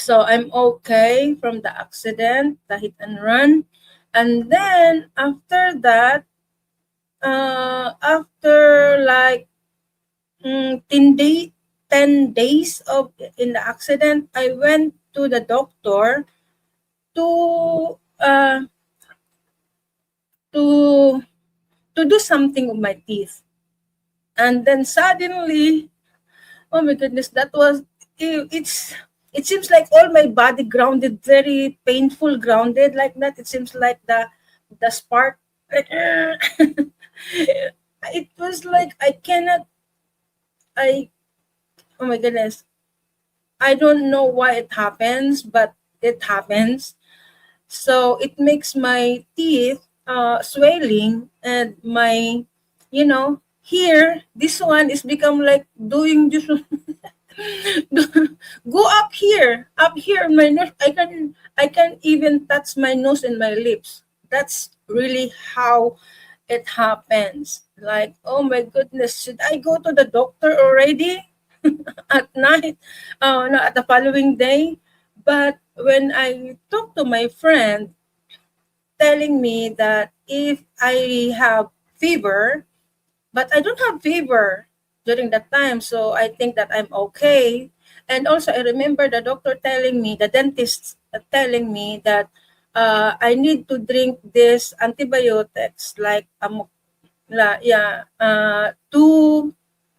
So I'm okay from the accident, the hit and run. And then after that, after like 10 days of in the accident, I went to the doctor to uh, to to do something with my teeth. And then suddenly, oh my goodness, that was it's it seems like all my body grounded, very painful grounded like that. It seems like the spark like it was like I cannot I oh my goodness. I don't know why it happens, but it happens. So it makes my teeth swelling and my, here, this one is become like doing this. Go up here, my nose. I can even touch my nose and my lips. That's really how it happens. Like, oh my goodness, should I go to the doctor already at night? No, at the following day. But when I talked to my friend, telling me that if I have fever, but I don't have fever during that time, so I think that I'm okay. And also, I remember the doctor telling me, the dentist telling me that I need to drink this antibiotics like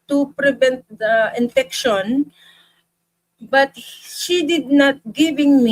to prevent the infection. But she did not giving me